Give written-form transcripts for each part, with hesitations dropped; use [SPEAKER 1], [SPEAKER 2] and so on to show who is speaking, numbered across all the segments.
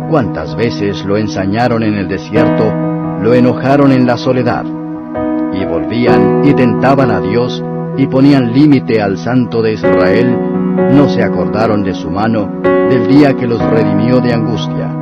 [SPEAKER 1] Cuántas veces lo ensañaron en el desierto, lo enojaron en la soledad. Y volvían y tentaban a Dios, y ponían límite al Santo de Israel, no se acordaron de su mano, del día que los redimió de angustia.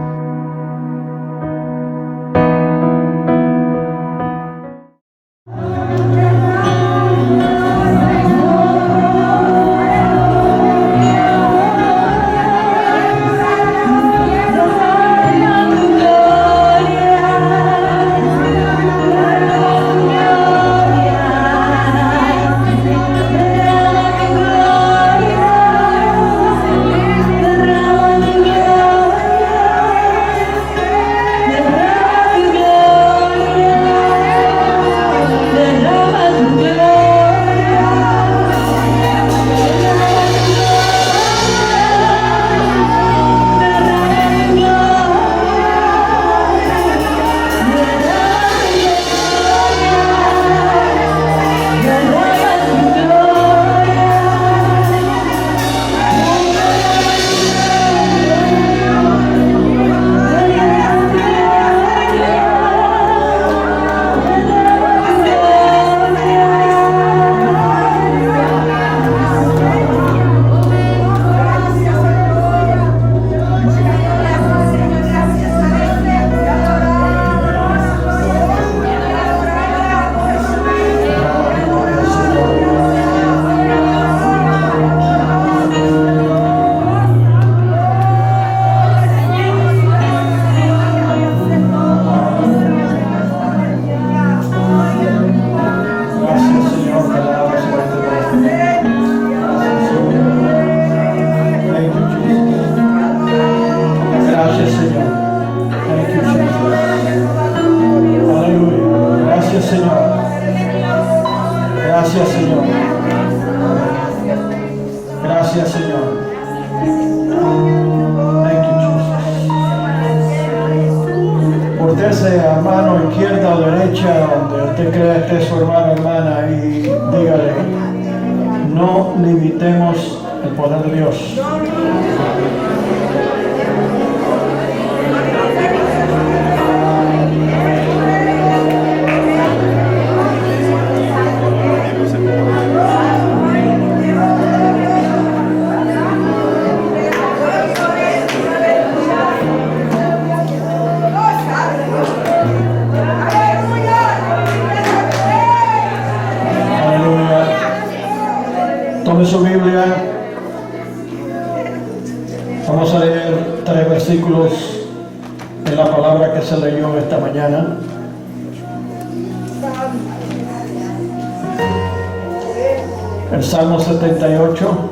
[SPEAKER 2] Gracias, Señor. Thank you, Jesus. Voltéese a mano izquierda o derecha, donde usted crea esté su hermano o hermana, y dígale: no limitemos el poder de Dios. Tome su Biblia. Vamos a leer 3 versículos de la palabra que se leyó esta mañana. El Salmo 78.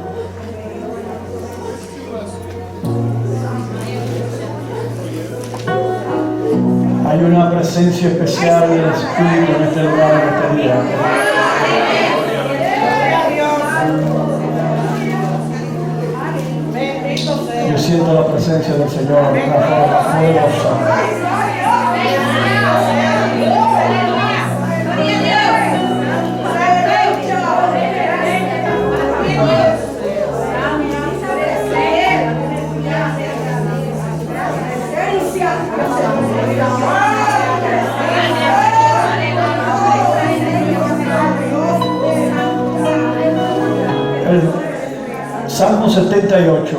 [SPEAKER 2] Hay una presencia especial del Espíritu en este lugar, en este día. Yo siento la presencia del Señor de una forma poderosa. El Salmo 78.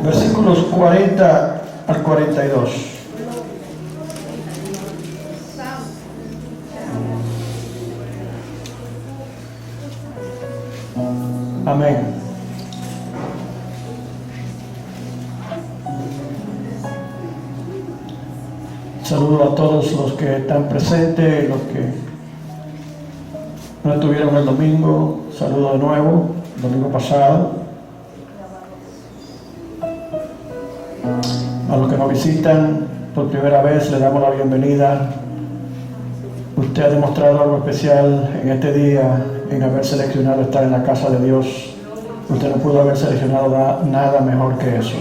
[SPEAKER 2] Versículos 40 al 42. Amén. Saludo a todos los que están presentes, los que no estuvieron el domingo. Saludo de nuevo, el domingo pasado. A los que nos visitan por primera vez, le damos la bienvenida. Usted ha demostrado algo especial en este día, en haber seleccionado estar en la casa de Dios. Usted no pudo haber seleccionado nada mejor que eso.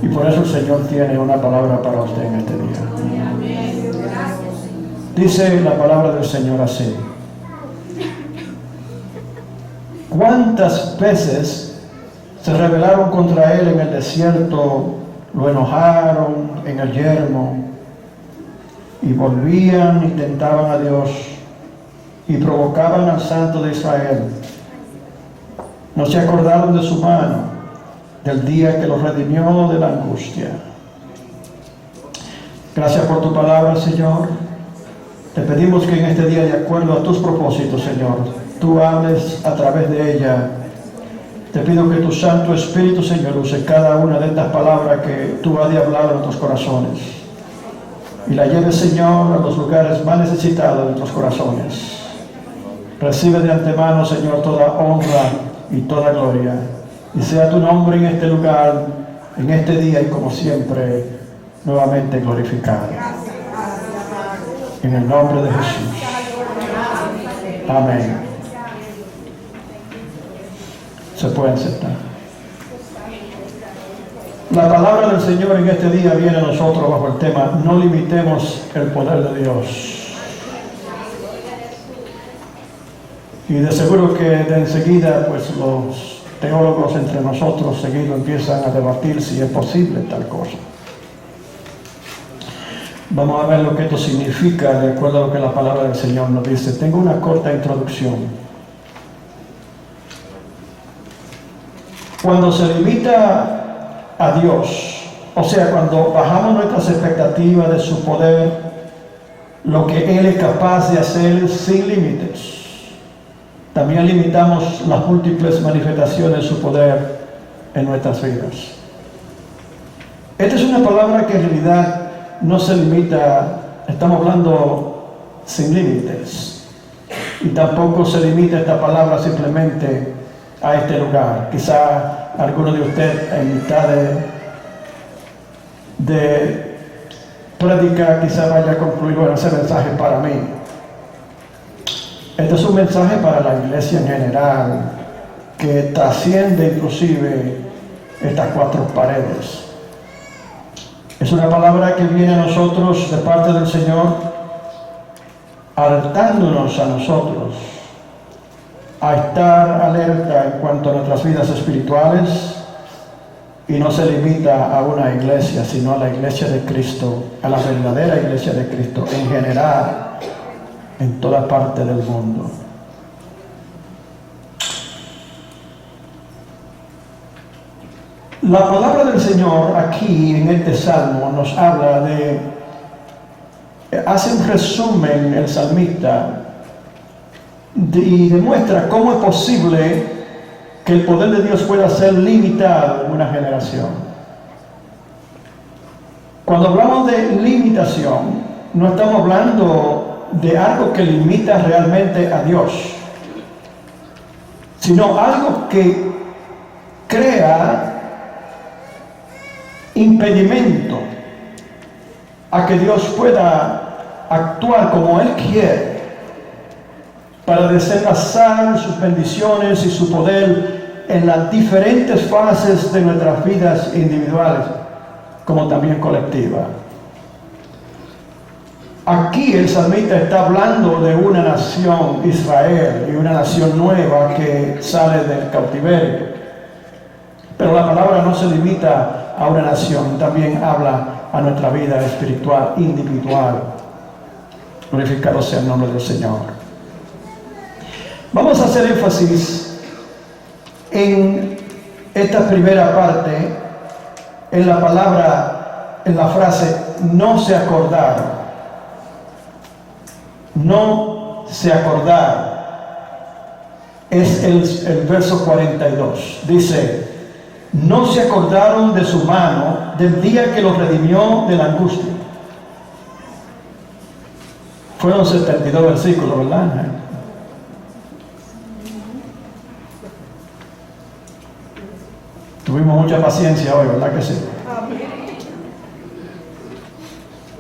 [SPEAKER 2] Y por eso el Señor tiene una palabra para usted en este día. Dice la palabra del Señor así: ¿cuántas veces Se rebelaron contra él en el desierto, lo enojaron en el yermo, y volvían y tentaban a Dios, y provocaban al Santo de Israel. No se acordaron de su mano, del día que los redimió de la angustia. Gracias por tu palabra, Señor. Te pedimos que en este día, de acuerdo a tus propósitos, Señor, tú hables a través de ella. Te pido que tu Santo Espíritu, Señor, use cada una de estas palabras que tú has de hablar en nuestros corazones y la lleves, Señor, a los lugares más necesitados de nuestros corazones. Recibe de antemano, Señor, toda honra y toda gloria, y sea tu nombre en este lugar, en este día y como siempre, nuevamente glorificado. En el nombre de Jesús. Amén. Se pueden sentar. La palabra del Señor en este día viene a nosotros bajo el tema: no limitemos el poder de Dios. Y de seguro que de enseguida, pues los teólogos entre nosotros seguido empiezan a debatir si es posible tal cosa. Vamos a ver lo que esto significa de acuerdo a lo que la palabra del Señor nos dice. Tengo una corta introducción. Cuando se limita a Dios, o sea, cuando bajamos nuestras expectativas de su poder, lo que Él es capaz de hacer sin límites, también limitamos las múltiples manifestaciones de su poder en nuestras vidas. Esta es una palabra que en realidad no se limita, estamos hablando sin límites, y tampoco se limita esta palabra simplemente a este lugar. Quizá alguno de ustedes en mitad de predicar quizá vaya a concluir: bueno, ese mensaje para mí. Este es un mensaje para la iglesia en general, que trasciende inclusive estas cuatro paredes. Es una palabra que viene a nosotros de parte del Señor, alertándonos a nosotros a estar alerta en cuanto a nuestras vidas espirituales, y no se limita a una iglesia, sino a la iglesia de Cristo, a la verdadera iglesia de Cristo en general, en toda parte del mundo. La palabra del Señor aquí en este salmo nos habla hace un resumen el salmista y demuestra cómo es posible que el poder de Dios pueda ser limitado en una generación. Cuando hablamos de limitación, no estamos hablando de algo que limita realmente a Dios, sino algo que crea impedimento a que Dios pueda actuar como Él quiere para desenlazar sus bendiciones y su poder en las diferentes fases de nuestras vidas individuales como también colectivas. Aquí el salmista está hablando de una nación, Israel, y una nación nueva que sale del cautiverio. Pero la palabra no se limita a una nación, también habla a nuestra vida espiritual individual. Glorificado sea el nombre del Señor. Vamos a hacer énfasis en esta primera parte, en la palabra, en la frase no se acordaron. No se acordaron. Es el verso 42. Dice: no se acordaron de su mano del día que los redimió de la angustia. Fueron 72 versículos, ¿verdad? Tuvimos mucha paciencia hoy, ¿verdad que sí?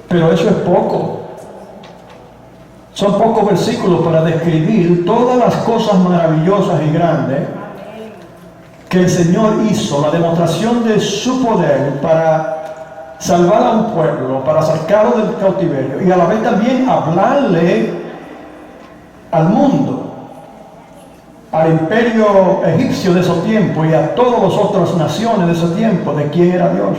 [SPEAKER 2] Pero eso es poco. Son pocos versículos para describir todas las cosas maravillosas y grandes que el Señor hizo, la demostración de su poder para salvar a un pueblo, para sacarlo del cautiverio, y a la vez también hablarle al mundo al imperio egipcio de esos tiempos y a todas las otras naciones de ese tiempo de quién era Dios.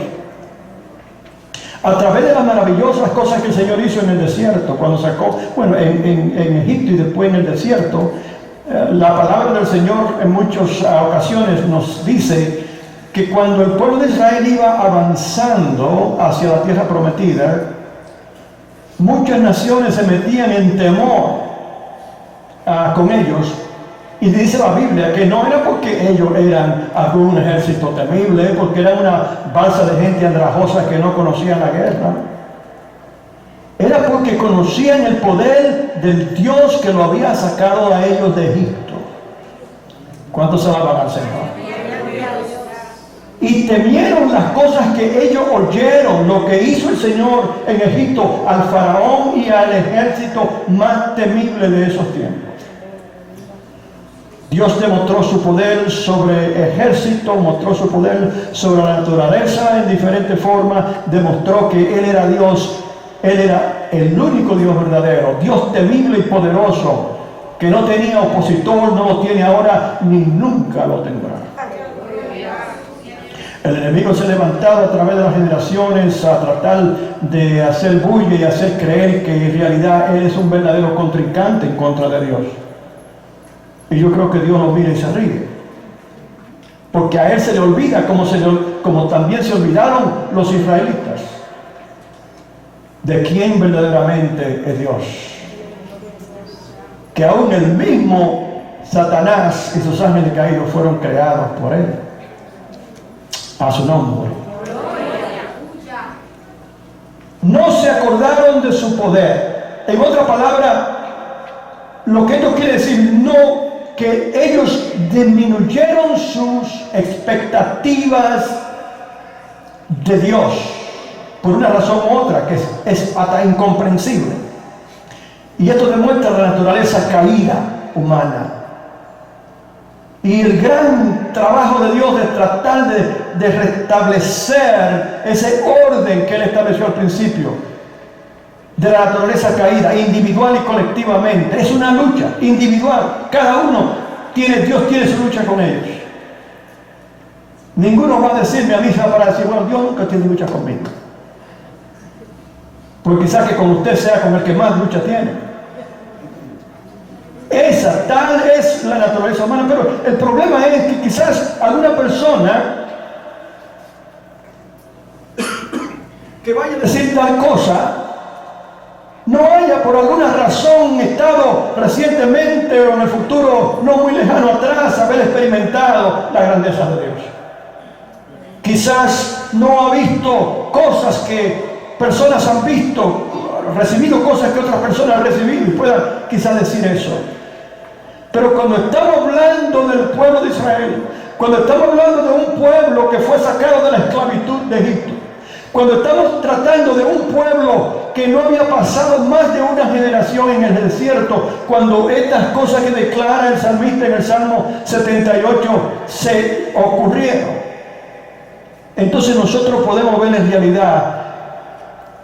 [SPEAKER 2] A través de las maravillosas cosas que el Señor hizo en el desierto, cuando sacó, en Egipto y después en el desierto, la palabra del Señor en muchas ocasiones nos dice que cuando el pueblo de Israel iba avanzando hacia la tierra prometida, muchas naciones se metían en temor con ellos. Y dice la Biblia que no era porque ellos eran algún ejército temible, porque eran una balsa de gente andrajosa que no conocían la guerra. Era porque conocían el poder del Dios que lo había sacado a ellos de Egipto. ¿Cuántos se alaban al Señor? Y temieron las cosas que ellos oyeron, lo que hizo el Señor en Egipto al faraón y al ejército más temible de esos tiempos. Dios demostró su poder sobre ejército, mostró su poder sobre la naturaleza en diferentes formas, demostró que Él era Dios, Él era el único Dios verdadero, Dios temible y poderoso, que no tenía opositor, no lo tiene ahora, ni nunca lo tendrá. El enemigo se ha levantado a través de las generaciones a tratar de hacer bulla y hacer creer que en realidad Él es un verdadero contrincante en contra de Dios. Y yo creo que Dios lo mira y se ríe. Porque a Él se le olvida como también se olvidaron los israelitas de quién verdaderamente es Dios. Que aún el mismo Satanás y sus ángeles caídos fueron creados por Él. A su nombre. No se acordaron de su poder. En otra palabra, lo que esto quiere decir, no que ellos disminuyeron sus expectativas de Dios por una razón u otra que es hasta incomprensible. Y esto demuestra la naturaleza caída humana y el gran trabajo de Dios de tratar de restablecer ese orden que Él estableció al principio de la naturaleza caída, individual y colectivamente. Es una lucha individual. Cada uno Dios tiene su lucha con ellos. Ninguno va a decirme a mí para decir, bueno, Dios nunca tiene lucha conmigo. Porque quizás que con usted sea con el que más lucha tiene. Tal es la naturaleza humana, pero el problema es que quizás alguna persona que vaya a decir tal cosa no haya por alguna razón estado recientemente o en el futuro no muy lejano atrás haber experimentado la grandeza de Dios. Quizás no ha visto cosas que personas han visto, recibido cosas que otras personas han recibido y pueda quizás decir eso. Pero cuando estamos hablando del pueblo de Israel, cuando estamos hablando de un pueblo que fue sacado de la esclavitud de Egipto, cuando estamos tratando de un pueblo que no había pasado más de una generación en el desierto, cuando estas cosas que declara el salmista en el Salmo 78 se ocurrieron, entonces nosotros podemos ver en realidad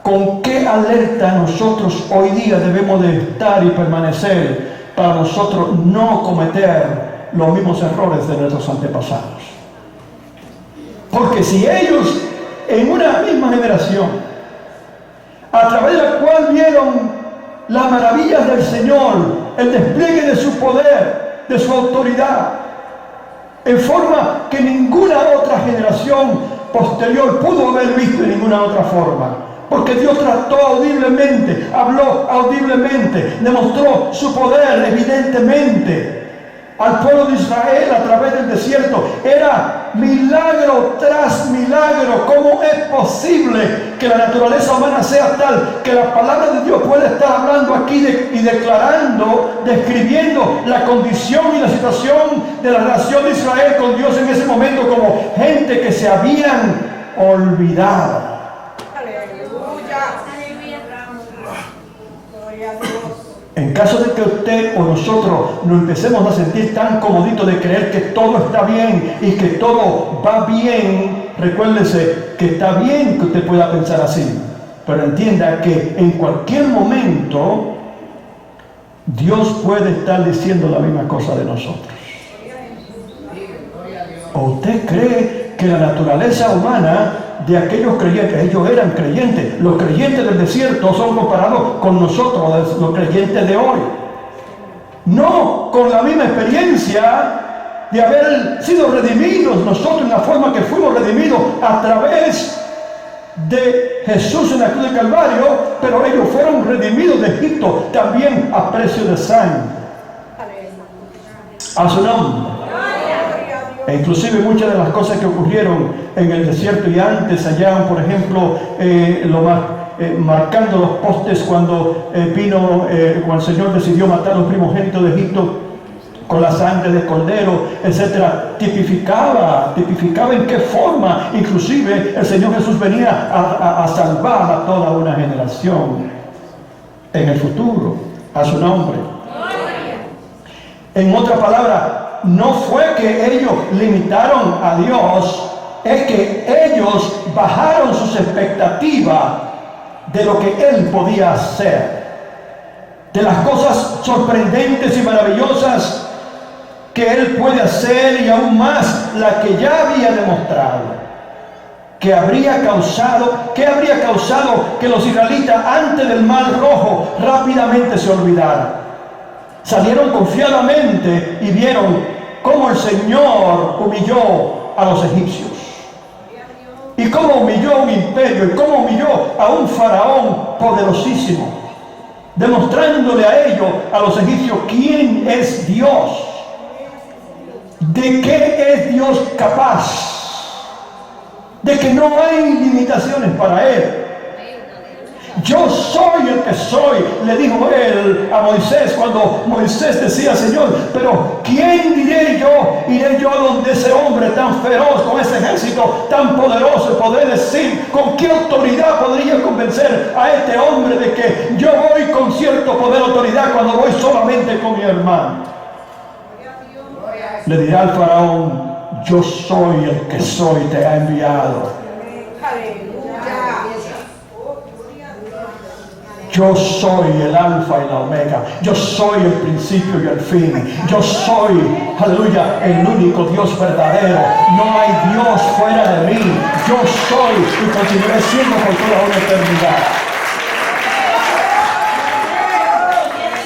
[SPEAKER 2] con qué alerta nosotros hoy día debemos de estar y permanecer para nosotros no cometer los mismos errores de nuestros antepasados. Porque si ellos en una misma generación, a través de la cual vieron las maravillas del Señor, el despliegue de su poder, de su autoridad, en forma que ninguna otra generación posterior pudo haber visto en ninguna otra forma. Porque Dios trató audiblemente, habló audiblemente, demostró su poder evidentemente al pueblo de Israel a través del desierto. Era milagro tras milagro. ¿Cómo es posible que la naturaleza humana sea tal que la palabra de Dios puede estar hablando aquí y declarando, describiendo la condición y la situación de la nación de Israel con Dios en ese momento como gente que se habían olvidado? En caso de que usted o nosotros nos empecemos a sentir tan comoditos de creer que todo está bien y que todo va bien, recuérdese que está bien que usted pueda pensar así, pero entienda que en cualquier momento Dios puede estar diciendo la misma cosa de nosotros. ¿O usted cree que la naturaleza humana de aquellos creyentes, ellos eran creyentes, los creyentes del desierto son comparados con nosotros, los creyentes de hoy? No, con la misma experiencia de haber sido redimidos nosotros en la forma que fuimos redimidos a través de Jesús en la cruz del Calvario, pero ellos fueron redimidos de Egipto también a precio de sangre. A su nombre. E inclusive muchas de las cosas que ocurrieron en el desierto y antes allá, por ejemplo, marcando los postes cuando cuando el Señor decidió matar los primogénitos de Egipto con la sangre de cordero, etcétera, tipificaba en qué forma inclusive el Señor Jesús venía a salvar a toda una generación en el futuro, a su nombre. En otra palabra, no fue que ellos limitaron a Dios, es que ellos bajaron sus expectativas de lo que Él podía hacer, de las cosas sorprendentes y maravillosas que Él puede hacer, y aún más la que ya había demostrado. ¿Qué habría causado que los israelitas antes del Mar Rojo rápidamente se olvidaran? Salieron confiadamente y vieron cómo el Señor humilló a los egipcios, y cómo humilló a un imperio, y cómo humilló a un faraón poderosísimo, demostrándole a ellos, a los egipcios, quién es Dios, de qué es Dios capaz, de que no hay limitaciones para Él. Yo soy el que soy, le dijo él a Moisés cuando Moisés decía: Señor, pero ¿quién diré yo? Iré yo a donde ese hombre tan feroz, con ese ejército tan poderoso, podré decir, ¿con qué autoridad podría convencer a este hombre de que yo voy con cierto poder, autoridad, cuando voy solamente con mi hermano? Le dirá al faraón: yo soy el que soy, te ha enviado. Yo soy el alfa y la omega. Yo soy el principio y el fin. Yo soy, aleluya, el único Dios verdadero. No hay Dios fuera de mí. Yo soy y continuaré siendo por toda una eternidad.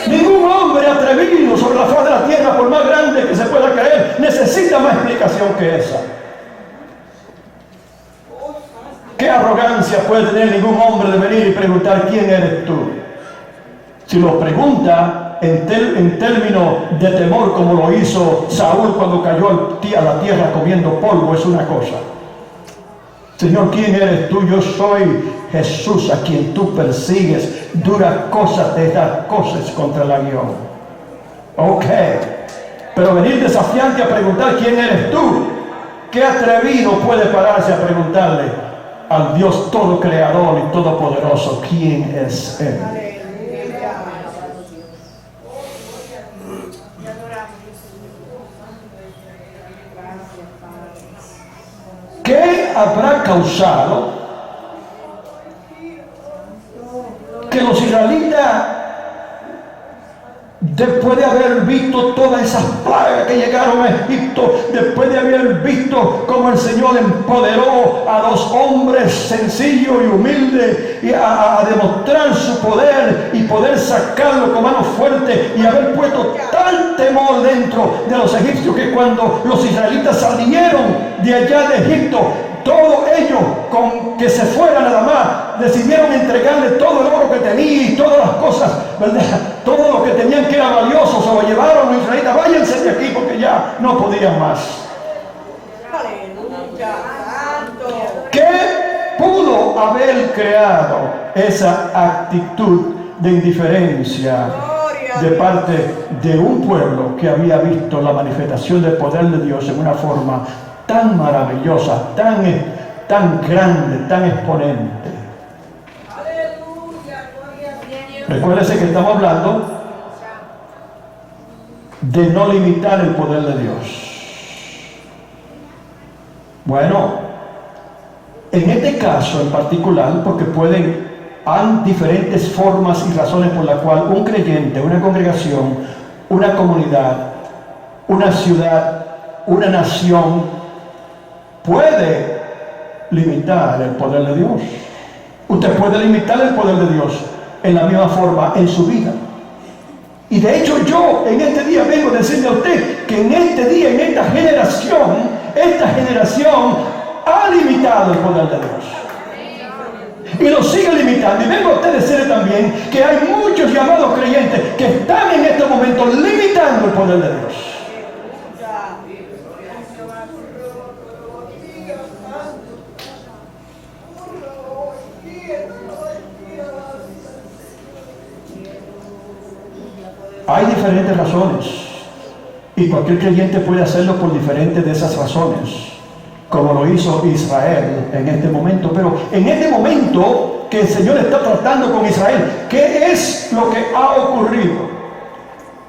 [SPEAKER 2] Ningún hombre atrevido sobre la faz de la tierra, por más grande que se pueda creer, necesita más explicación que esa. ¿Qué arrogancia puede tener ningún hombre de venir y preguntar: ¿quién eres tú? Si lo pregunta en términos de temor, como lo hizo Saúl cuando cayó a la tierra comiendo polvo, es una cosa. Señor, ¿quién eres tú? Yo soy Jesús, a quien tú persigues. Duras cosas te das cosas contra el aguijón. Ok, pero venir desafiante a preguntar: ¿quién eres tú? ¿Qué atrevido puede pararse a preguntarle al Dios todo creador y todopoderoso quién es Él? ¿Qué habrá causado que los israelitas, después de haber visto todas esas plagas que llegaron a Egipto, después de haber visto cómo el Señor empoderó a los hombres sencillos y humildes y a demostrar su poder y poder sacarlo con mano fuerte, y haber puesto tal temor dentro de los egipcios, que cuando los israelitas salieron de allá de Egipto, todos ellos, con que se fuera nada más, decidieron entregarle todo el oro que tenía y todas las cosas, ¿verdad? Todo lo que tenían que era valioso, se lo llevaron los israelitas: váyanse de aquí porque ya no podían más. ¿Qué pudo haber creado esa actitud de indiferencia de parte de un pueblo que había visto la manifestación del poder de Dios en una forma tan maravillosa, tan grande, tan exponente? Recuérdese que estamos hablando de no limitar el poder de Dios. Bueno, en este caso en particular, porque hay diferentes formas y razones por las cuales un creyente, una congregación, una comunidad, una ciudad, una nación puede limitar el poder de Dios. Usted puede limitar el poder de Dios en la misma forma en su vida. Y de hecho yo en este día vengo a decirle a usted que en este día, en esta generación ha limitado el poder de Dios. Y lo sigue limitando. Y vengo a usted a decirle también que hay muchos llamados creyentes que están en este momento limitando el poder de Dios. Hay diferentes razones y cualquier creyente puede hacerlo por diferentes de esas razones, como lo hizo Israel en este momento. Pero en este momento que el Señor está tratando con Israel, ¿qué es lo que ha ocurrido?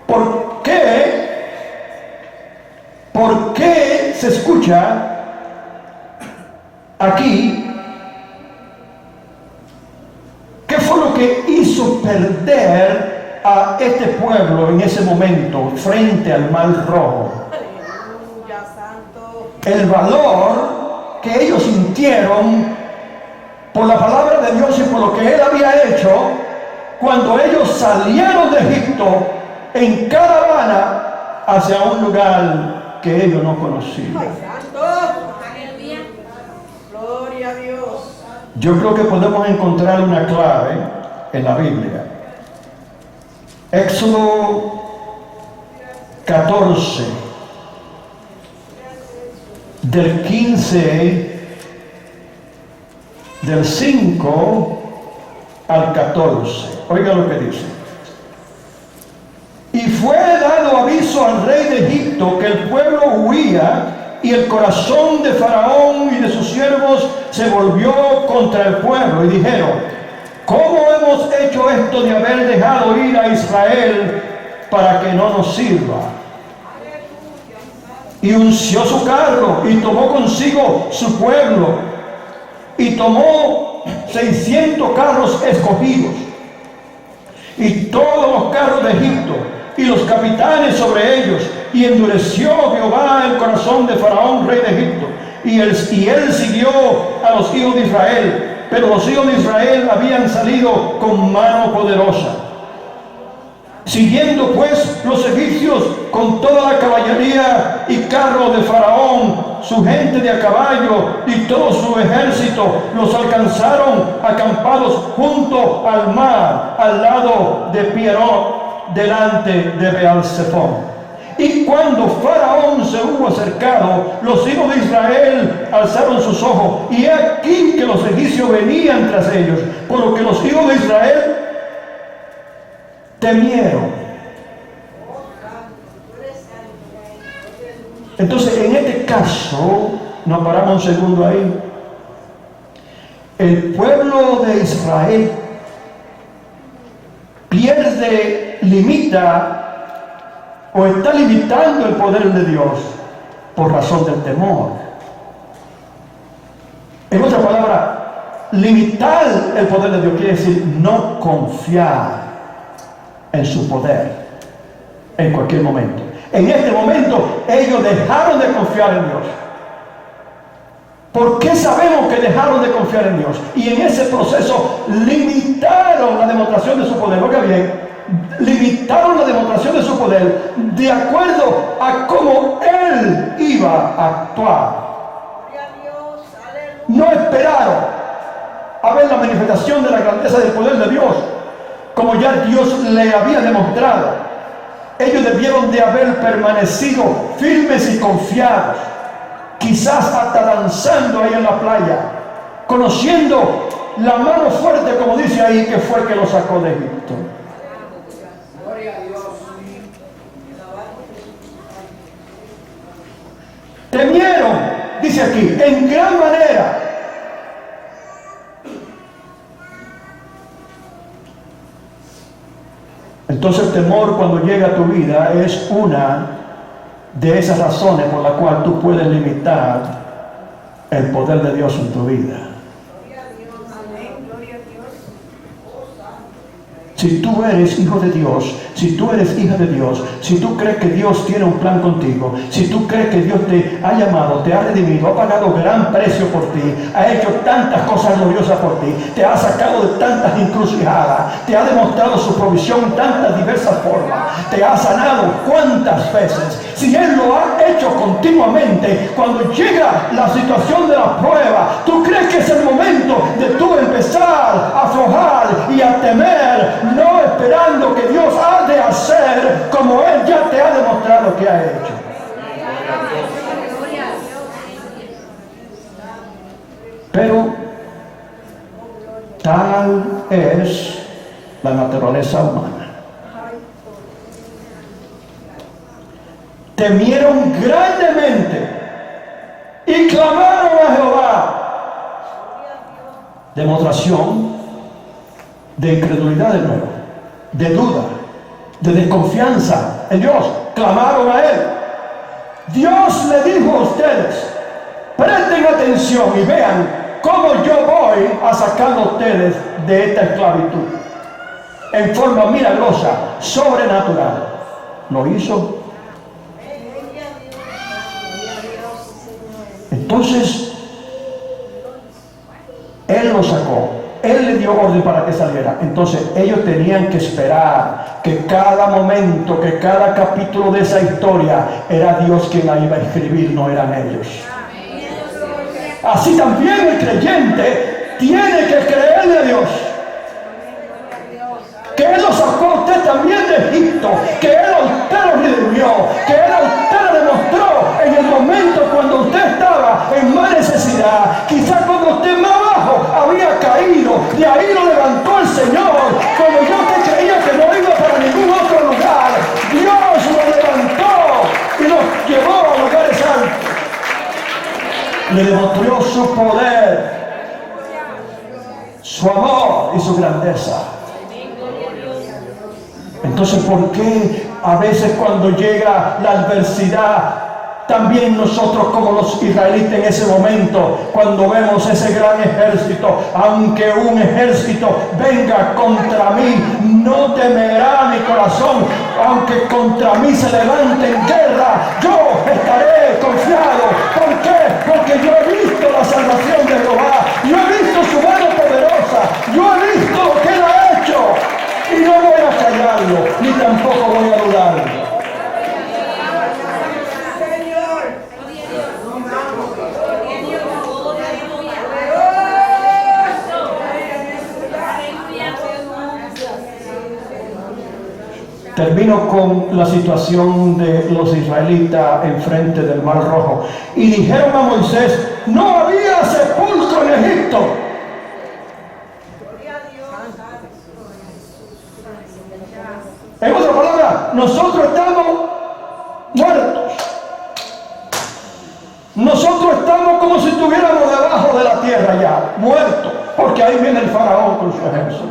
[SPEAKER 2] ¿Por qué se escucha aquí? ¿Qué fue lo que hizo perder a este pueblo en ese momento frente al Mar Rojo? El valor que ellos sintieron por la palabra de Dios y por lo que Él había hecho cuando ellos salieron de Egipto en caravana hacia un lugar que ellos no conocían.
[SPEAKER 3] Gloria a Dios.
[SPEAKER 2] Yo creo que podemos encontrar una clave en la Biblia. Éxodo 14, del 15, del 5 al 14. Oiga lo que dice. Y fue dado aviso al rey de Egipto que el pueblo huía, y el corazón de Faraón y de sus siervos se volvió contra el pueblo, y dijeron: ¿cómo hemos hecho esto de haber dejado ir a Israel para que no nos sirva? Y unció su carro y tomó consigo su pueblo y tomó 600 carros escogidos y todos los carros de Egipto y los capitanes sobre ellos, y endureció Jehová el corazón de Faraón, rey de Egipto, y él siguió a los hijos de Israel. Pero los hijos de Israel habían salido con mano poderosa. Siguiendo pues los egipcios con toda la caballería y carros de Faraón, su gente de a caballo y todo su ejército, los alcanzaron acampados junto al mar, al lado de Pierrot, delante de Beal-Zephón. Y cuando Faraón se hubo acercado, los hijos de Israel alzaron sus ojos, y he aquí que los egipcios venían tras ellos, por lo que los hijos de Israel temieron. Entonces, en este caso, nos paramos un segundo ahí. El pueblo de Israel limita o está limitando el poder de Dios por razón del temor. En otra palabra, limitar el poder de Dios quiere decir no confiar en su poder en cualquier momento. En este momento ellos dejaron de confiar en Dios. ¿Por qué sabemos que dejaron de confiar en Dios? Y en ese proceso limitaron la demostración de su poder. Oiga bien, limitaron la demostración de su poder de acuerdo a cómo Él iba a actuar. No esperaron a ver la manifestación de la grandeza del poder de Dios, como ya Dios le había demostrado. Ellos debieron de haber permanecido firmes y confiados, quizás hasta danzando ahí en la playa, conociendo la mano fuerte, como dice ahí, que fue el que los sacó de Egipto. Temieron, dice aquí, en gran manera. Entonces el temor, cuando llega a tu vida, es una de esas razones por la cual tú puedes limitar el poder de Dios en tu vida. Si tú eres hijo de Dios, si tú eres hija de Dios, si tú crees que Dios tiene un plan contigo, si tú crees que Dios te ha llamado, te ha redimido, ha pagado gran precio por ti, ha hecho tantas cosas gloriosas por ti, te ha sacado de tantas encrucijadas, te ha demostrado su provisión en tantas diversas formas, te ha sanado cuántas veces, si Él lo ha hecho continuamente, cuando llega la situación de la prueba, ¿tú crees que es el momento de tú empezar a aflojar y a temer, no esperando que Dios ha de hacer como Él ya te ha demostrado que ha hecho? Pero tal es la naturaleza humana. Temieron grandemente y clamaron a Jehová. Demostración de incredulidad de nuevo, de duda, de desconfianza en Dios. Clamaron a Él. Dios le dijo a ustedes: presten atención y vean cómo yo voy a sacar a ustedes de esta esclavitud en forma milagrosa, sobrenatural. Lo hizo. Entonces Él lo sacó, Él le dio orden para que saliera. Entonces ellos tenían que esperar que cada momento, que cada capítulo de esa historia era Dios quien la iba a escribir, no eran ellos. Así también el creyente tiene que creerle a Dios, que Él lo sacó a usted también de Egipto, que Él a usted lo redimió, que Él a usted le demostró en el momento cuando usted estaba en más necesidad, quizás cuando usted más abajo había caído, de ahí lo levantó el Señor. Cuando yo te creía que no iba para ningún otro lugar, Dios lo levantó y lo llevó a lugares altos. Le demostró su poder, su amor y su grandeza. Entonces, ¿por qué a veces cuando llega la adversidad, también nosotros como los israelitas en ese momento, cuando vemos ese gran ejército, aunque un ejército venga contra mí, no temerá mi corazón, aunque contra mí se levante en guerra, yo estaré confiado? ¿Por qué? Porque yo he visto la salvación de Jehová, yo he visto su mano poderosa, yo he visto lo que Él ha hecho. Y no voy a callarlo, ni tampoco voy a dudarlo. Termino con la situación de los israelitas enfrente del Mar Rojo. Y dijeron a Moisés: no había sepulcro en Egipto. En otra palabra, nosotros estamos muertos. Nosotros estamos como si estuviéramos debajo de la tierra ya, muertos, porque ahí viene el faraón con su ejército.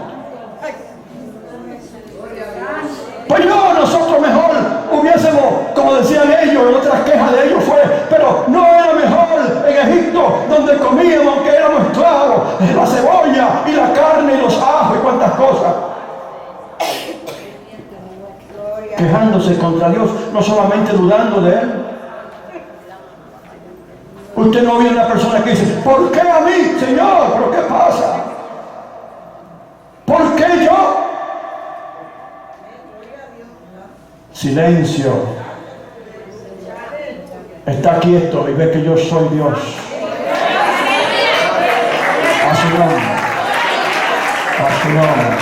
[SPEAKER 2] Pues no, nosotros mejor hubiésemos, como decían ellos, en otras quejas de ellos fue, pero no era mejor en Egipto, donde comíamos, aunque éramos esclavos, la cebolla y la carne y los ajos y cuantas cosas. Quejándose contra Dios, no solamente dudando de Él. Usted no ve una persona que dice: ¿por qué a mí, Señor? ¿Pero qué pasa? ¿Por qué yo? Silencio. Está quieto y ve que yo soy Dios. A su nombre. A su nombre.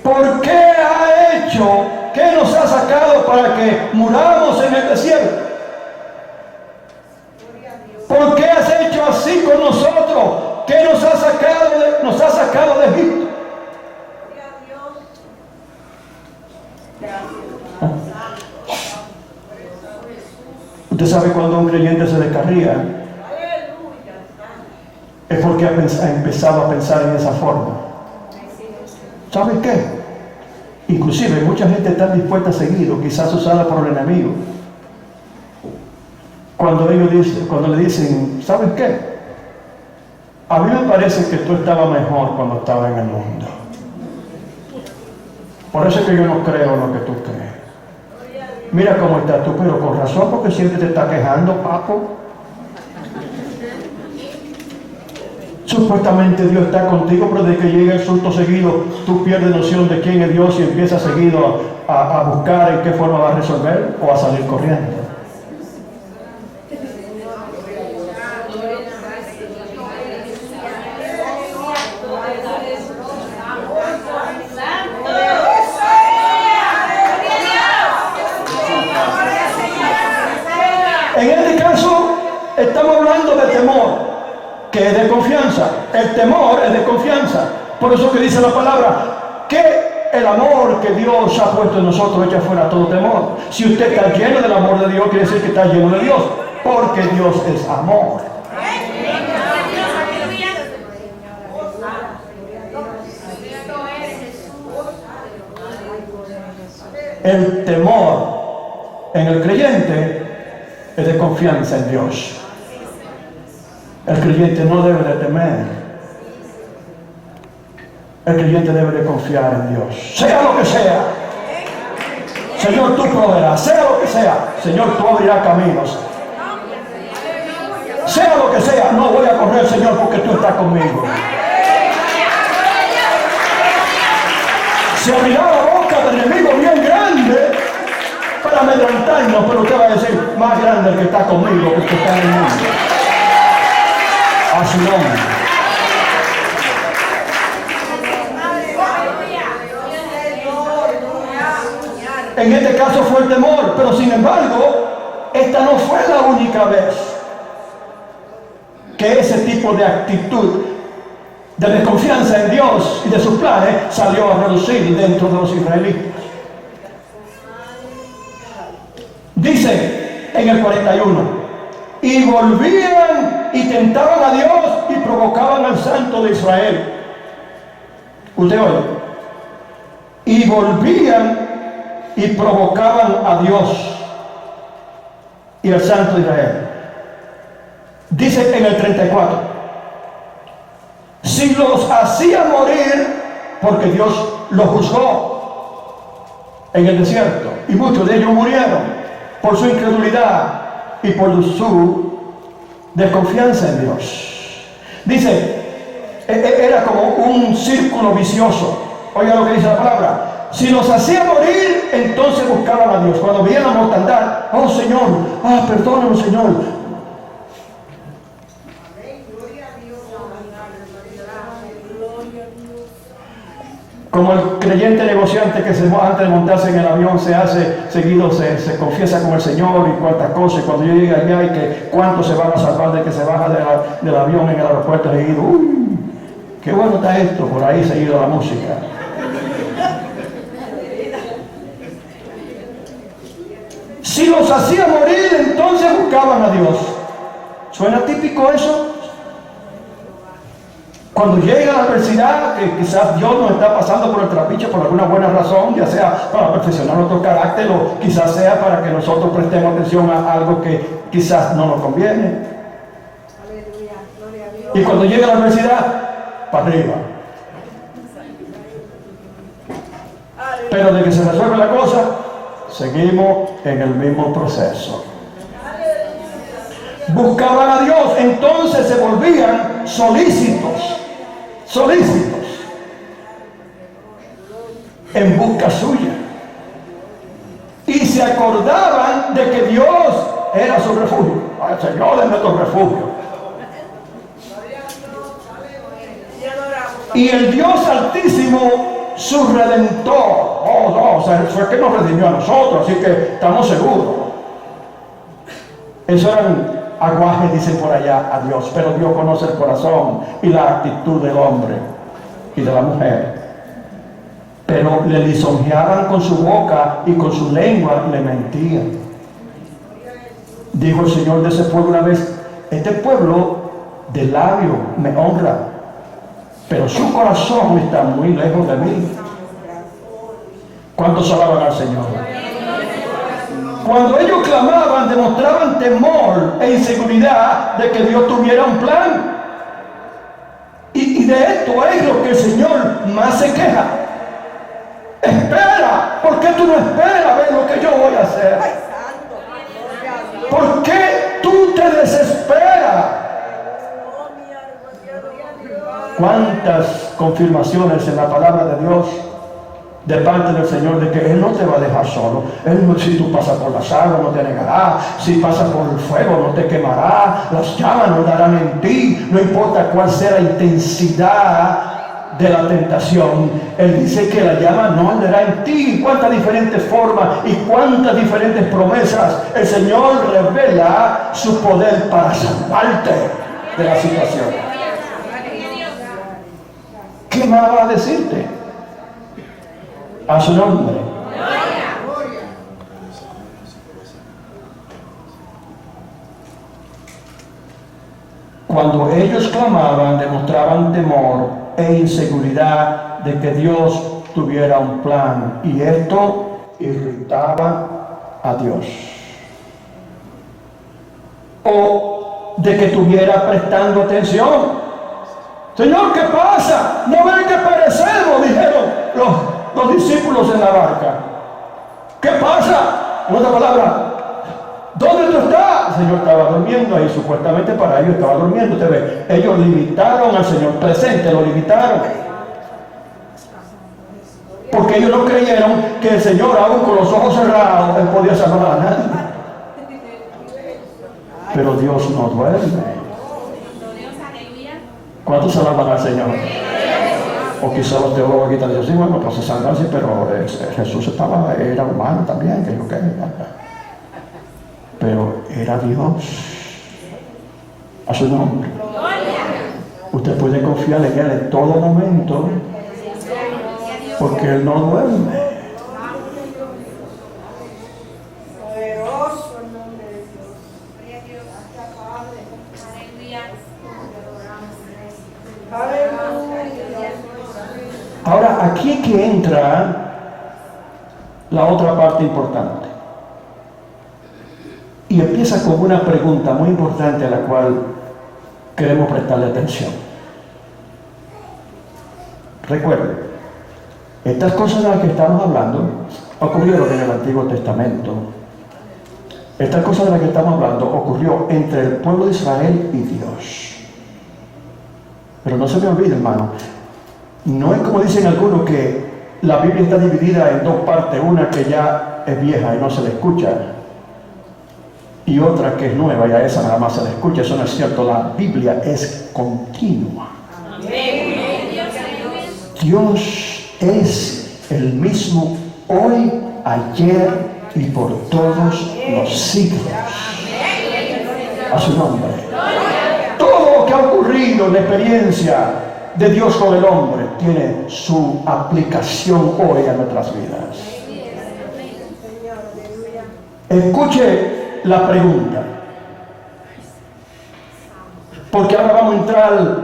[SPEAKER 2] ¿Por qué ha hecho? ¿Qué nos ha sacado para que muramos en el desierto? ¿Por qué has hecho así con nosotros? ¿Qué nos ha sacado de Egipto? Usted sabe cuando un creyente se descarría, es porque ha empezado a pensar en esa forma. ¿Sabe qué? Inclusive mucha gente está dispuesta a seguir, o quizás usada por el enemigo. cuando le dicen, ¿sabes qué? A mí me parece que tú estabas mejor cuando estabas en el mundo. Por eso es que yo no creo en lo que tú crees. Mira cómo estás tú, pero con razón, porque siempre te estás quejando, papo. Supuestamente Dios está contigo, pero desde que llega el susto seguido, tú pierdes noción de quién es Dios y empiezas seguido a buscar en qué forma va a resolver o a salir corriendo. En este caso, estamos hablando de temor, que es de confianza. El temor es de confianza. Por eso que dice la palabra, que el amor que Dios ha puesto en nosotros echa fuera todo temor. Si usted está lleno del amor de Dios, quiere decir que está lleno de Dios, porque Dios es amor. El temor en el creyente es de confianza en Dios. El creyente no debe de temer. El creyente debe de confiar en Dios. Sea lo que sea. Señor, tú proveerás. Sea lo que sea. Señor, tú abrirás caminos. Sea lo que sea, no voy a correr, Señor, porque tú estás conmigo. Se abrirá la boca del enemigo bien grande para amedrentarnos, pero usted va a decir, más grande el que está conmigo que el que está en el mundo. A su nombre. En este caso fue el temor, pero sin embargo, esta no fue la única vez que ese tipo de actitud de desconfianza en Dios y de sus planes salió a relucir dentro de los israelitas. Dice en el 41, y volvían y tentaban a Dios y provocaban al Santo de Israel. Usted oye, y volvían y provocaban a Dios y al Santo de Israel. Dice en el 34, si los hacía morir, porque Dios los juzgó en el desierto, y muchos de ellos murieron por su incredulidad y por su desconfianza en Dios. Dice, era como un círculo vicioso. Oiga lo que dice la palabra. Si los hacía morir, entonces buscaban a Dios. Cuando veían la mortandad, oh Señor, perdónanos, Señor. Como el creyente negociante que antes de montarse en el avión se hace seguido, se confiesa con el Señor y cuántas cosas. Y cuando yo llegue allá y que cuántos se van a salvar de que se baja del avión en el aeropuerto seguido. Uy, qué bueno está esto, por ahí seguido la música. Si los hacía morir, entonces buscaban a Dios. ¿Suena típico eso? Cuando llega la adversidad, que quizás Dios nos está pasando por el trapiche por alguna buena razón, ya sea para perfeccionar nuestro carácter o quizás sea para que nosotros prestemos atención a algo que quizás no nos conviene. Y cuando llega la adversidad, para arriba. Pero de que se resuelve la cosa, seguimos en el mismo proceso. Buscaban a Dios, entonces se volvían solícitos en busca suya, y se acordaban de que Dios era su refugio. El Señor es nuestro refugio, y el Dios Altísimo su Redentor. O sea, fue que nos redimió a nosotros, así que estamos seguros. Eso eran aguajes, dicen por allá, a Dios, pero Dios conoce el corazón y la actitud del hombre y de la mujer. Pero le lisonjeaban con su boca y con su lengua le mentían. Dijo el Señor de ese pueblo una vez, este pueblo de labio me honra, pero su corazón está muy lejos de mí. ¿Cuántos alaban al Señor? Cuando ellos clamaban, demostraban temor e inseguridad de que Dios tuviera un plan. Y de esto es lo que el Señor más se queja. Espera, ¿por qué tú no esperas a ver lo que yo voy a hacer?
[SPEAKER 3] Ay, santo. Gloria a Dios.
[SPEAKER 2] ¿Por qué tú te desesperas?
[SPEAKER 3] Oh, mi alma, gloria a Dios.
[SPEAKER 2] ¿Cuántas confirmaciones en la palabra de Dios de parte del Señor de que Él no te va a dejar solo? Si tú pasas por las aguas no te negará, si pasas por el fuego no te quemará, las llamas no darán en ti, no importa cuál sea la intensidad de la tentación. Él dice que la llama no andará en ti. Cuántas diferentes formas y cuántas diferentes promesas el Señor revela su poder para salvarte de la situación. ¿Qué más va a decirte? A su nombre. Cuando ellos clamaban, demostraban temor e inseguridad de que Dios tuviera un plan, y esto irritaba a Dios. O de que estuviera prestando atención. Señor, ¿qué pasa? ¿No ven que perecemos?, dijeron los discípulos en la barca. ¿Qué pasa? En otra palabra, ¿dónde tú estás? El Señor estaba durmiendo ahí, supuestamente para ellos estaba durmiendo. Usted ve, ellos limitaron al Señor presente, lo limitaron. Porque ellos no creyeron que el Señor, aún con los ojos cerrados, Él podía salvar a nadie. Pero Dios no duerme. ¿Cuántos alaban al Señor? O quizá los teólogos aquí están diciendo, sí, bueno, pues se salvan, sí, pero Jesús era humano también, que es lo que era. Pero era Dios. A su nombre. Usted puede confiar en Él en todo momento, porque Él no duerme.
[SPEAKER 3] Poderoso el nombre de Dios. Aleluya.
[SPEAKER 2] Ahora, aquí es que entra la otra parte importante. Y empieza con una pregunta muy importante a la cual queremos prestarle atención. Recuerden, estas cosas de las que estamos hablando ocurrieron en el Antiguo Testamento. Estas cosas de las que estamos hablando ocurrió entre el pueblo de Israel y Dios. Pero no se me olvide, hermano, no es como dicen algunos que la Biblia está dividida en dos partes, una que ya es vieja y no se le escucha, y otra que es nueva y a esa nada más se le escucha. Eso no es cierto. La Biblia es continua. Dios es el mismo hoy, ayer y por todos los siglos. A su nombre. Todo lo que ha ocurrido en la experiencia de Dios con el hombre tiene su aplicación hoy a nuestras vidas. Escuche la pregunta, porque ahora vamos a entrar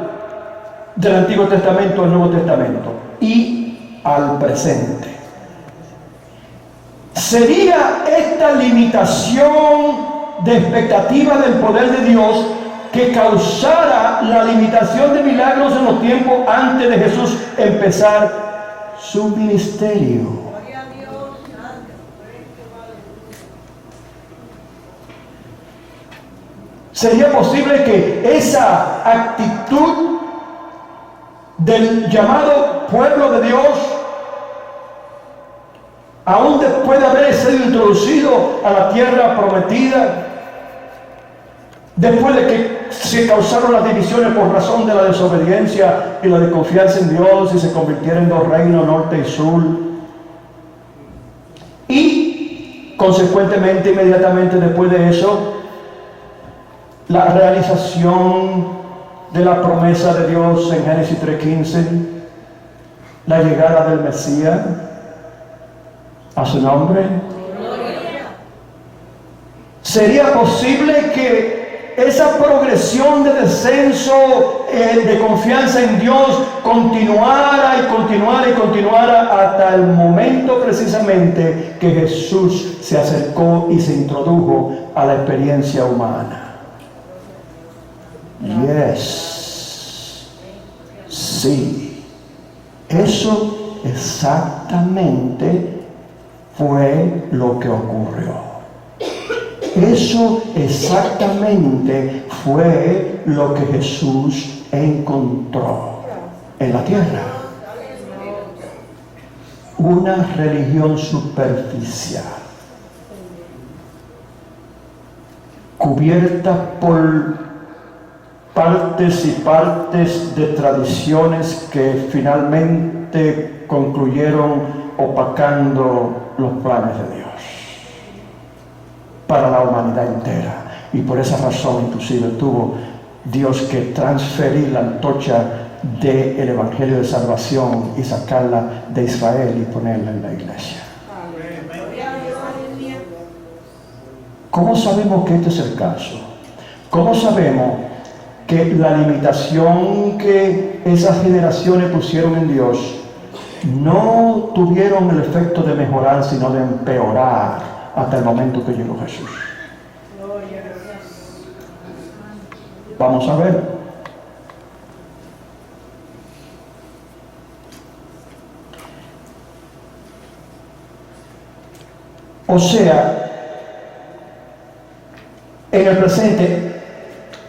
[SPEAKER 2] del Antiguo Testamento al Nuevo Testamento y al presente. ¿Sería esta limitación de expectativa del poder de Dios que causara la limitación de milagros en los tiempos antes de Jesús empezar su ministerio? ¿Sería posible que esa actitud del llamado pueblo de Dios, aún después de haber sido introducido a la tierra prometida, después de que se causaron las divisiones por razón de la desobediencia y la desconfianza en Dios y se convirtieron en dos reinos, norte y sur, y consecuentemente, inmediatamente después de eso, la realización de la promesa de Dios en Génesis 3:15, la llegada del Mesías, a su nombre? ¿Sería posible que esa progresión de descenso, de confianza en Dios, continuara y continuara y continuara hasta el momento precisamente que Jesús se acercó y se introdujo a la experiencia humana. Yes. Sí. Eso exactamente fue lo que ocurrió. Eso exactamente fue lo que Jesús encontró en la tierra. Una religión superficial, cubierta por partes y partes de tradiciones que finalmente concluyeron opacando los planes de Dios para la humanidad entera. Y por esa razón inclusive tuvo Dios que transferir la antorcha del Evangelio de Salvación y sacarla de Israel y ponerla en la iglesia. ¿Cómo sabemos que este es el caso? ¿Cómo sabemos que la limitación que esas generaciones pusieron en Dios no tuvieron el efecto de mejorar, sino de empeorar hasta el momento que llegó Jesús? Vamos a ver. O sea, en el presente,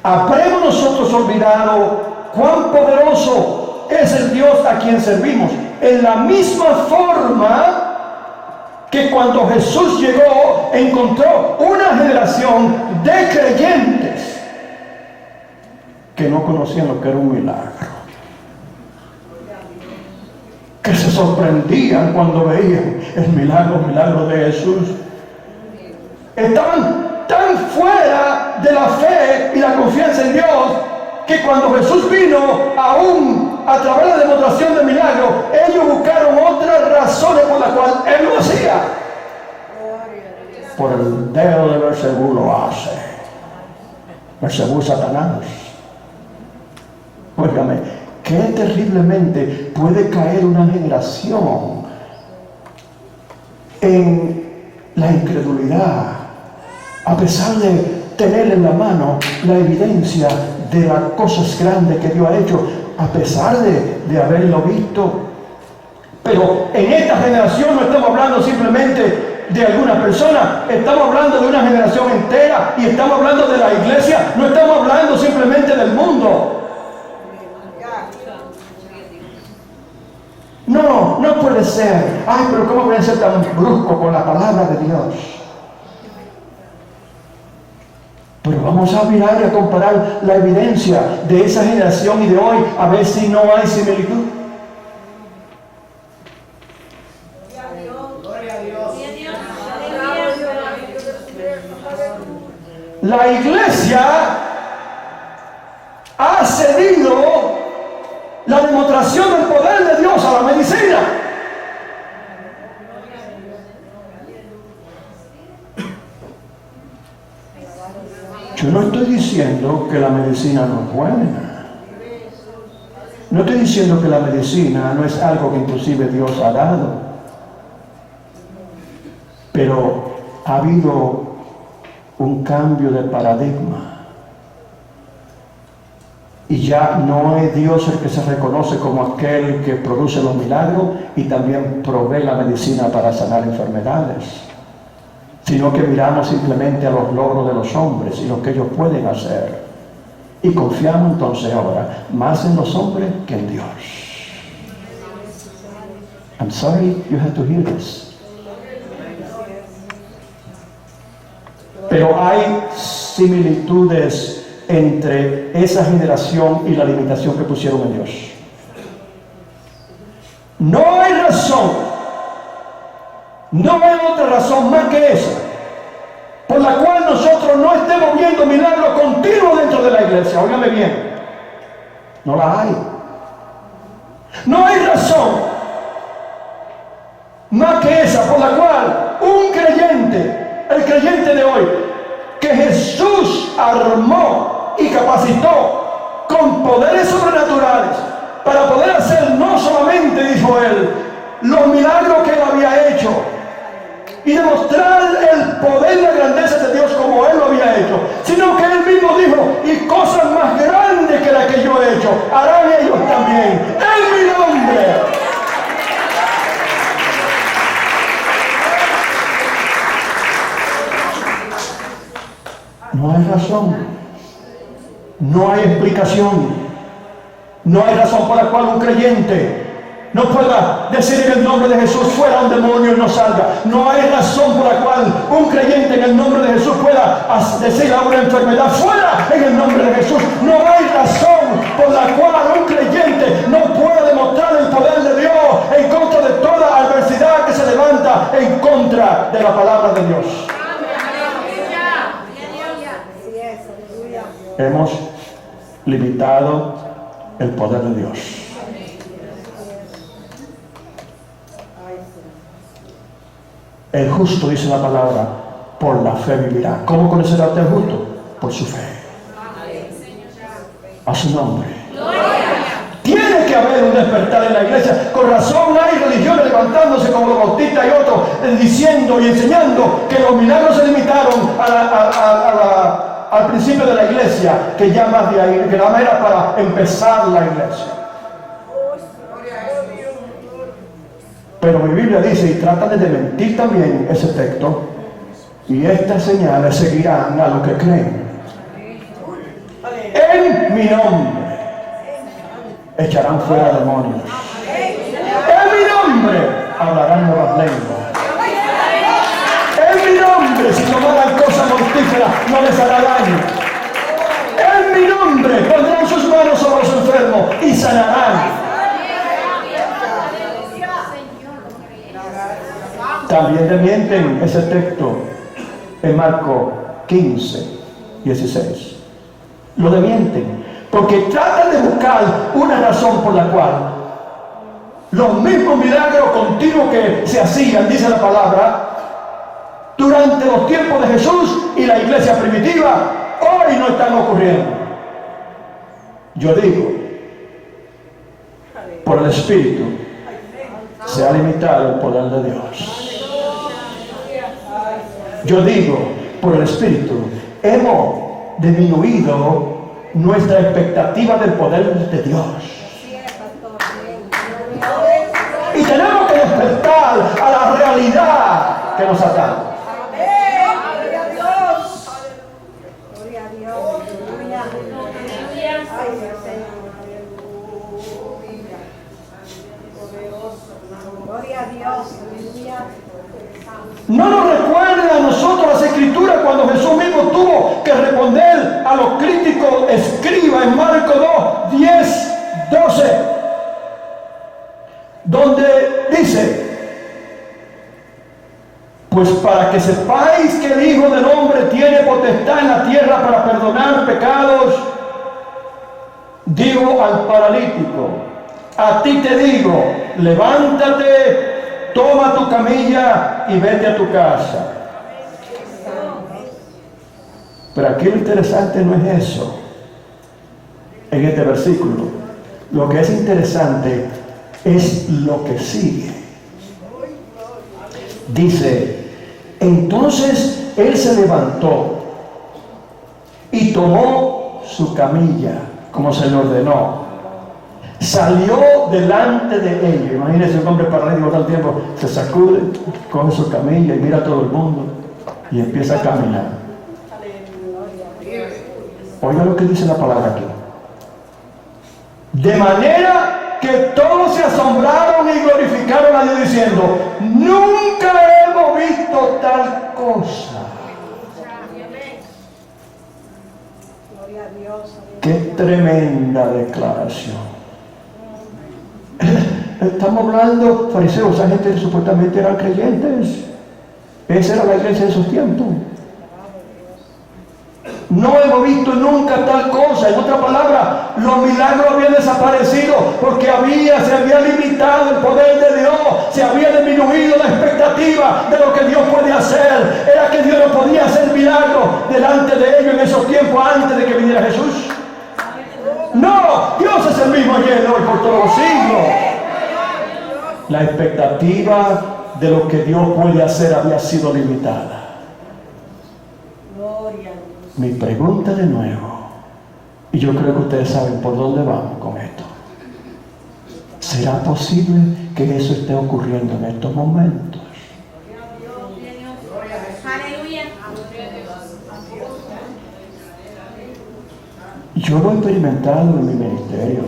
[SPEAKER 2] ¿habremos nosotros olvidado cuán poderoso es el Dios a quien servimos? En la misma forma que cuando Jesús llegó, encontró una generación de creyentes que no conocían lo que era un milagro, que se sorprendían cuando veían el milagro de Jesús. Estaban tan fuera de la fe y la confianza en Dios que cuando Jesús vino, aún a través de la demostración de milagros, ellos buscaron otras razones por las cuales Él lo hacía. Por el dedo de Beelzebú lo hace. Beelzebú es Satanás. Óigame, qué terriblemente puede caer una generación en la incredulidad, a pesar de tener en la mano la evidencia de las cosas grandes que Dios ha hecho, a pesar de haberlo visto. Pero en esta generación no estamos hablando simplemente de alguna persona, estamos hablando de una generación entera, y estamos hablando de la iglesia, no estamos hablando simplemente del mundo. No puede ser. Ay, pero ¿cómo pueden ser tan brusco con la palabra de Dios? Pero vamos a mirar y a comparar la evidencia de esa generación y de hoy, a ver si no hay similitud. La iglesia ha cedido la demostración del poder de Dios a la medicina. Yo no estoy diciendo que la medicina no es buena. No estoy diciendo que la medicina no es algo que inclusive Dios ha dado. Pero ha habido un cambio de paradigma. Y ya no es Dios el que se reconoce como aquel que produce los milagros y también provee la medicina para sanar enfermedades, sino que miramos simplemente a los logros de los hombres y lo que ellos pueden hacer, y confiamos entonces ahora más en los hombres que en Dios. I'm sorry you had to hear this. Pero hay similitudes entre esa generación y la limitación que pusieron en Dios. No hay razón, no hay otra razón más que esa, por la cual nosotros no estemos viendo milagros continuos dentro de la iglesia. Óigame bien, no la hay. No hay razón más que esa por la cual un creyente, el creyente de hoy, que Jesús armó y capacitó con poderes sobrenaturales para poder hacer no solamente, dijo él, los milagros que él había hecho y demostrar el poder y la grandeza de Dios como él lo había hecho, sino que él mismo dijo, y cosas más grandes que las que yo he hecho harán ellos también en mi nombre. No hay razón, no hay explicación, no hay razón por la cual un creyente no pueda decir en el nombre de Jesús fuera un demonio y no salga. No hay razón por la cual un creyente en el nombre de Jesús pueda decir a una enfermedad fuera en el nombre de Jesús. No hay razón por la cual un creyente no pueda demostrar el poder de Dios en contra de toda adversidad que se levanta en contra de la palabra de Dios. Hemos limitado el poder de Dios. El justo, dice la palabra, por la fe vivirá. ¿Cómo conocerá usted el justo? Por su fe. A su nombre. Tiene que haber un despertar en la iglesia. Con razón hay religiones levantándose como los bautistas y otros, diciendo y enseñando que los milagros se limitaron al principio de la iglesia, que ya más de ahí, que nada más era para empezar la iglesia. Pero mi Biblia dice, y tratan de desmentir también ese texto, y estas señales seguirán a los que creen. En mi nombre echarán fuera demonios. En mi nombre hablarán nuevas lenguas. En mi nombre, si tomaran cosas mortíferas, no les hará daño. En mi nombre pondrán sus manos sobre los enfermos y sanarán. También desmienten ese texto en Marcos 15, 16. Lo desmienten porque tratan de buscar una razón por la cual los mismos milagros continuos que se hacían, dice la palabra, durante los tiempos de Jesús y la iglesia primitiva, hoy no están ocurriendo. Yo digo, por el Espíritu se ha limitado el poder de Dios. Yo digo, por el Espíritu, hemos disminuido nuestra expectativa del poder de Dios. Y tenemos que despertar a la realidad que nos ataca. No nos recuerden a nosotros las escrituras cuando Jesús mismo tuvo que responder a los críticos escribas en Marcos 2, 10, 12, donde dice, pues para que sepáis que el Hijo del Hombre tiene potestad en la tierra para perdonar pecados, digo al paralítico, a ti te digo, levántate, toma tu camilla y vete a tu casa. Pero aquí lo interesante no es eso, en este versículo. Lo que es interesante es lo que sigue. Dice, entonces él se levantó y tomó su camilla, como se le ordenó. Salió delante de ellos. Imagínense un hombre paralítico todo el tiempo, se sacude, coge su camilla y mira a todo el mundo y empieza a caminar. Oiga lo que dice la palabra aquí. De manera que todos se asombraron y glorificaron a Dios diciendo, nunca hemos visto tal cosa. Qué tremenda declaración. Estamos hablando, fariseos, esa gente supuestamente eran creyentes. Esa era la iglesia de esos tiempos. No hemos visto nunca tal cosa. En otra palabra, los milagros habían desaparecido porque se había limitado el poder de Dios, se había disminuido la expectativa de lo que Dios puede hacer. Era que Dios no podía hacer milagros delante de ellos en esos tiempos antes de que viniera Jesús. No, Dios es el mismo ayer, hoy, por todos los siglos. La expectativa de lo que Dios puede hacer había sido limitada. Mi pregunta de nuevo, y yo creo que ustedes saben por dónde vamos con esto. ¿Será posible que eso esté ocurriendo en estos momentos? Yo lo he experimentado en mi ministerio.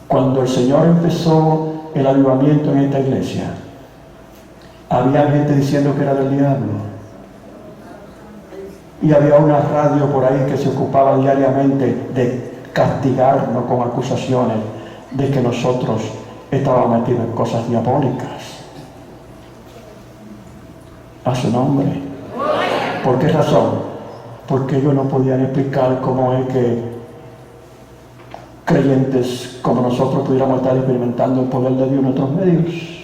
[SPEAKER 2] Cuando el Señor empezó el avivamiento en esta iglesia, había gente diciendo que era del diablo. Y había una radio por ahí que se ocupaba diariamente de castigarnos con acusaciones de que nosotros estábamos metidos en cosas diabólicas. A su nombre. ¿Por qué razón? Porque ellos no podían explicar cómo es que creyentes como nosotros pudiéramos estar experimentando el poder de Dios en nuestros medios.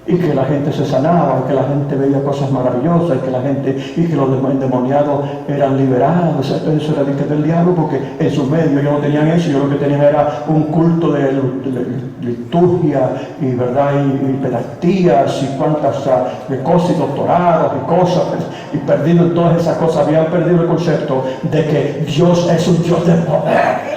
[SPEAKER 2] Y que la gente se sanaba, y que la gente veía cosas maravillosas, y que los endemoniados eran liberados. Eso era del diablo, porque en sus medios ellos no tenían eso. Ellos lo que tenían era un culto de liturgia y verdad y pedagogías y cuantas cosas y doctorados y cosas, y perdido en todas esas cosas. Habían perdido el concepto de que Dios es un Dios de poder.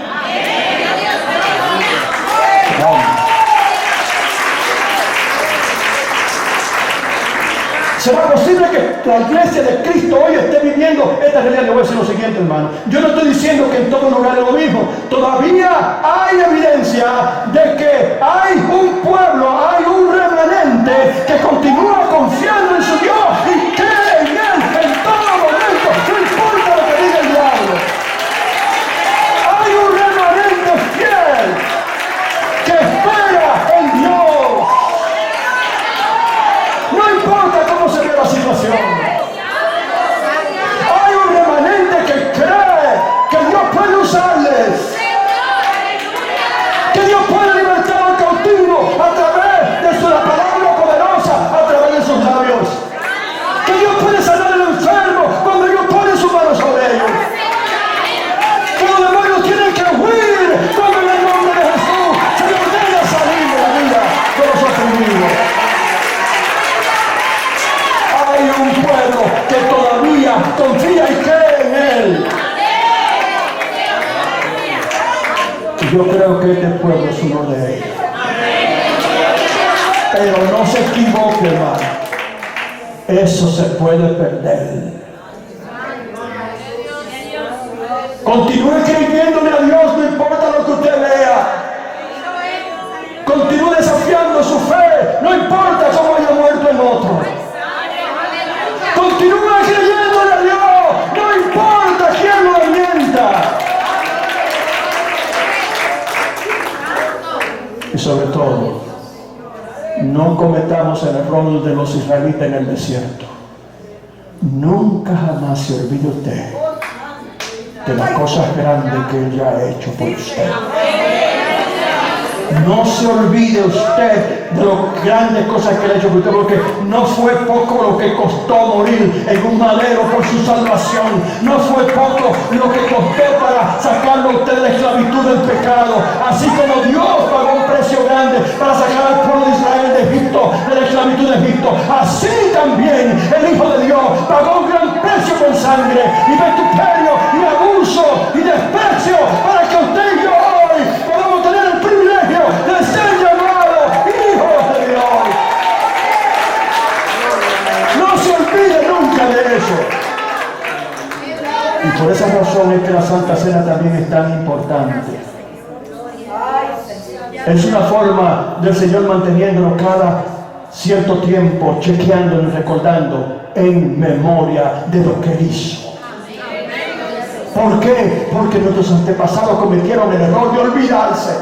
[SPEAKER 2] ¿Será posible que la iglesia de Cristo hoy esté viviendo esta realidad? Le voy a decir lo siguiente, hermano. Yo no estoy diciendo que en todo lugar es lo mismo. Todavía hay evidencia de que hay un pueblo, hay un remanente que continúa confiando en su Dios y cree en Él en todo momento, no importa lo que diga el diablo. Hay un remanente fiel que espera en Dios. No importa cómo se ve la situación. Hay un remanente que cree que Dios puede usarles, que Dios puede libertar al cautivo a través de su palabra poderosa, a través de sus labios, que Dios puede sanar al enfermo cuando Dios pone su mano sobre ellos, que los demonios tienen que huir cuando en el nombre de Jesús se les ordena salir de la vida de los oprimidos. Hay un pueblo que todavía confía y cree en Él. Y yo creo que este pueblo es uno de ellos. Pero no se equivoque, hermano. Eso se puede perder. Continúe creyéndole a Dios, no importa lo que usted vea. Continúe desafiando su fe, no importa cómo haya muerto el otro. Continúa creyéndole a Dios, no importa quién lo mienta. Y sobre todo, no cometamos el error de los israelitas en el desierto. Nunca jamás se olvide usted de las cosas grandes que Él ya ha hecho por usted. No se olvide usted de las grandes cosas que Él ha hecho por usted, porque no fue poco lo que costó morir en un madero por su salvación. No fue poco lo que costó para sacarlo a usted de la esclavitud del pecado. Así como Dios pagó un precio grande para sacar al pueblo de Israel de Egipto, de la esclavitud de Egipto, así también el Hijo de Dios pagó un gran precio con sangre y vituperio y abuso y desprecio para que usted y yo hoy podamos tener el privilegio de ser llamados hijos de Dios. No se olvide nunca de eso. Y por esa razón es que la Santa Cena también es tan importante. Es una forma del Señor manteniéndonos cada cierto tiempo, chequeándonos y recordando en memoria de lo que Él hizo. ¿Por qué? Porque nuestros antepasados cometieron el error de olvidarse.